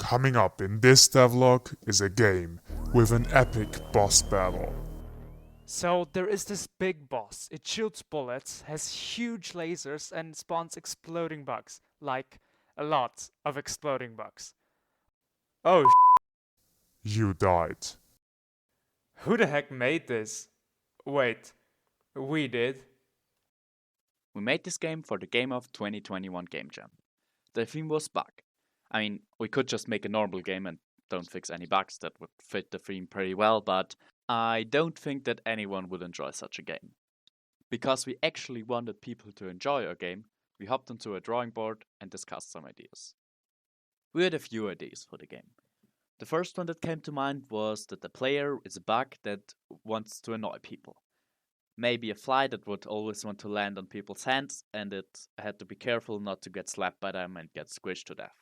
Coming up in this devlog is a game with an epic boss battle. So there is this big boss. It shoots bullets, has huge lasers, and spawns exploding bugs. Like, a lot of exploding bugs. Oh, You died. who the heck made this? Wait, we did? We made this game for the Game of 2021 Game Jam. The theme was bug. I mean, we could just make a normal game and don't fix any bugs that would fit the theme pretty well, but I don't think that anyone would enjoy such a game. Because we actually wanted people to enjoy our game, we hopped onto a drawing board and discussed some ideas. We had a few ideas for the game. The first one that came to mind was that the player is a bug that wants to annoy people. Maybe a fly that would always want to land on people's hands and it had to be careful not to get slapped by them and get squished to death.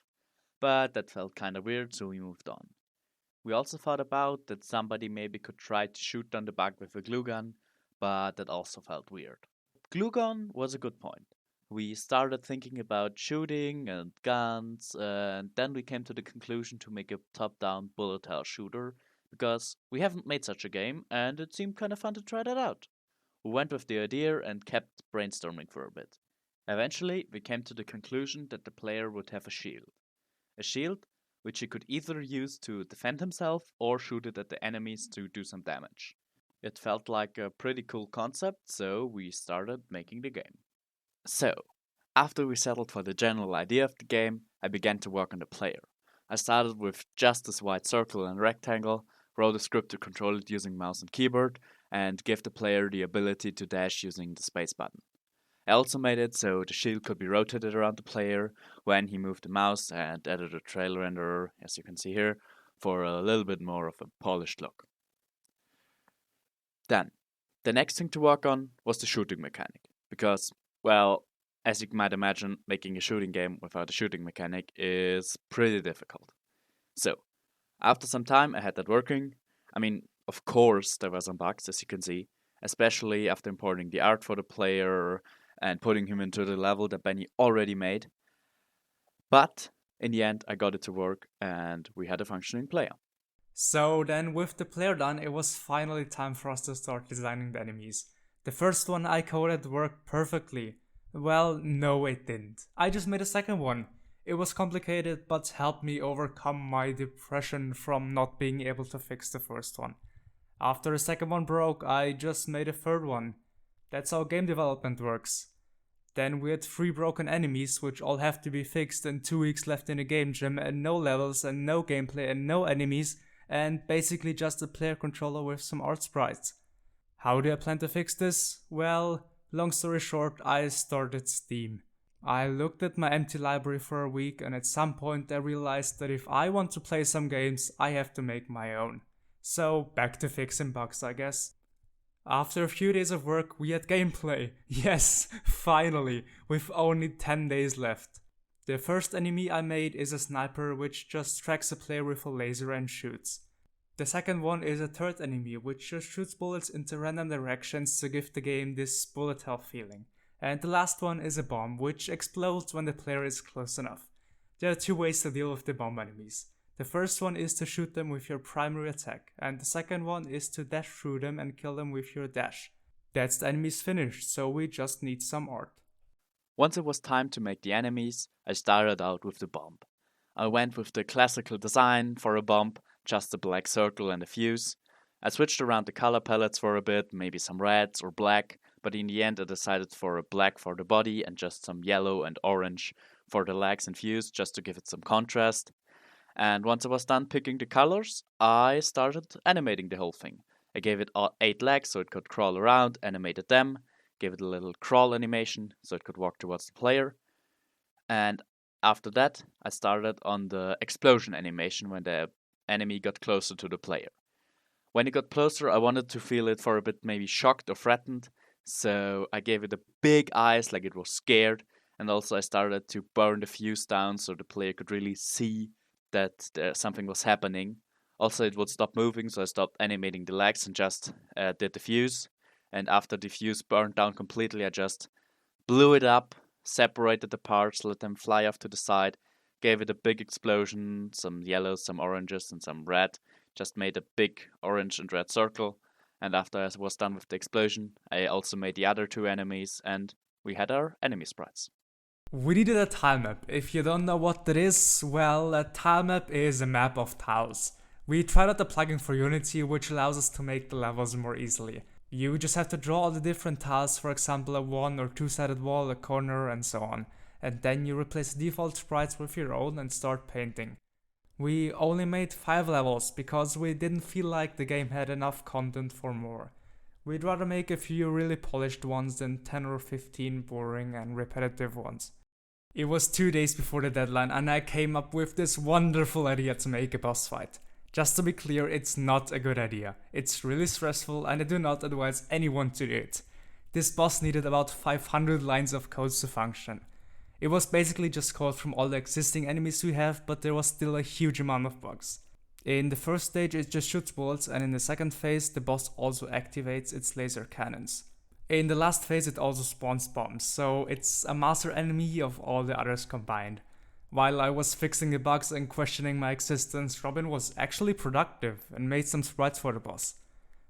But that felt kinda weird, so we moved on. We also thought about that somebody maybe could try to shoot down the bug with a glue gun, but that also felt weird. Glue gun was a good point. We started thinking about shooting and guns, and then we came to the conclusion to make a top-down bullet hell shooter, because we haven't made such a game, and it seemed kinda fun to try that out. We went with the idea and kept brainstorming for a bit. Eventually, we came to the conclusion that the player would have a shield. A shield which he could either use to defend himself or shoot it at the enemies to do some damage. It felt like a pretty cool concept, so we started making the game. So, after we settled for the general idea of the game, I began to work on the player. I started with just this white circle and rectangle, wrote a script to control it using mouse and keyboard, and give the player the ability to dash using the space button. I also made it so the shield could be rotated around the player when he moved the mouse and added a trail renderer, as you can see here, for a little bit more of a polished look. Then, the next thing to work on was the shooting mechanic, because, well, as you might imagine, making a shooting game without a shooting mechanic is pretty difficult. So, after some time I had that working. I mean, of course there were some bugs, as you can see, especially after importing the art for the player and putting him into the level that Benny already made. But in the end, I got it to work and we had a functioning player. So then with the player done, it was finally time for us to start designing the enemies. The first one I coded worked perfectly. Well, no it didn't. I just made a second one. It was complicated but helped me overcome my depression from not being able to fix the first one. After the second one broke, I just made a third one. That's how game development works. Then we had 3 broken enemies which all have to be fixed and 2 weeks left in the game jam and no levels and no gameplay and no enemies and basically just a player controller with some art sprites. How do I plan to fix this? Well, long story short, I started Steam. I looked at my empty library for a week and at some point I realized that if I want to play some games, I have to make my own. So back to fixing bugs, I guess. After a few days of work, we had gameplay. Yes, finally, with only 10 days left. The first enemy I made is a sniper which just tracks a player with a laser and shoots. The second one is a third enemy which just shoots bullets into random directions to give the game this bullet hell feeling. And the last one is a bomb which explodes when the player is close enough. There are 2 ways to deal with the bomb enemies. The first one is to shoot them with your primary attack, and the second one is to dash through them and kill them with your dash. That's the enemies finished, so we just need some art. Once it was time to make the enemies, I started out with the bomb. I went with the classical design for a bomb, just a black circle and a fuse. I switched around the color palettes for a bit, maybe some reds or black, but in the end I decided for a black for the body and just some yellow and orange for the legs and fuse, just to give it some contrast. And once I was done picking the colors, I started animating the whole thing. I gave it 8 legs so it could crawl around, animated them, gave it a little crawl animation so it could walk towards the player. And after that, I started on the explosion animation when the enemy got closer to the player. When it got closer, I wanted to feel it for a bit maybe shocked or threatened, so I gave it a big eyes like it was scared, and also I started to burn the fuse down so the player could really see that something was happening. Also, it would stop moving, so I stopped animating the legs and just did the fuse. And after the fuse burned down completely, I just blew it up, separated the parts, let them fly off to the side, gave it a big explosion, some yellows, some oranges, and some red. Just made a big orange and red circle. And after I was done with the explosion, I also made the other two enemies, and we had our enemy sprites. We needed a tile map. If you don't know what that is, well, a tile map is a map of tiles. We tried out the plugin for Unity, which allows us to make the levels more easily. You just have to draw all the different tiles, for example a 1 or 2-sided wall, a corner, and so on. And then you replace the default sprites with your own and start painting. We only made 5 levels because we didn't feel like the game had enough content for more. We'd rather make a few really polished ones than 10 or 15 boring and repetitive ones. It was 2 days before the deadline and I came up with this wonderful idea to make a boss fight. Just to be clear, it's not a good idea. It's really stressful and I do not advise anyone to do it. This boss needed about 500 lines of code to function. It was basically just code from all the existing enemies we have, but there was still a huge amount of bugs. In the first stage it just shoots bullets, and in the second phase the boss also activates its laser cannons. In the last phase it also spawns bombs, so it's a master enemy of all the others combined. While I was fixing the bugs and questioning my existence, Robin was actually productive and made some sprites for the boss.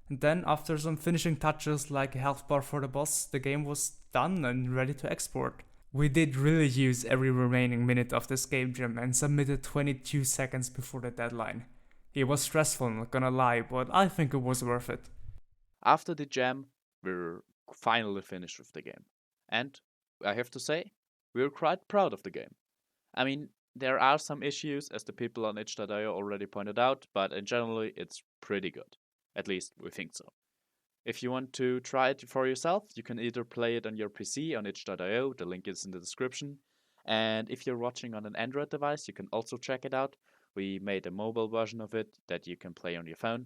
And then after some finishing touches like a health bar for the boss, the game was done and ready to export. We did really use every remaining minute of this game jam and submitted 22 seconds before the deadline. It was stressful, not gonna lie, but I think it was worth it. After the jam, we're finally finished with the game. And I have to say, we're quite proud of the game. I mean, there are some issues, as the people on itch.io already pointed out, but in general, it's pretty good. At least, we think so. If you want to try it for yourself, you can either play it on your PC on itch.io, the link is in the description. And if you're watching on an Android device, you can also check it out. We made a mobile version of it that you can play on your phone.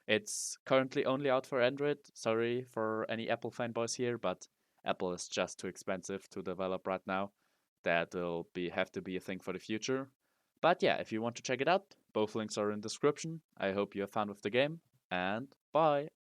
It's currently only out for Android. Sorry for any Apple fanboys here, but Apple is just too expensive to develop right now. That will have to be a thing for the future. But yeah, if you want to check it out, both links are in the description. I hope you have fun with the game, and bye!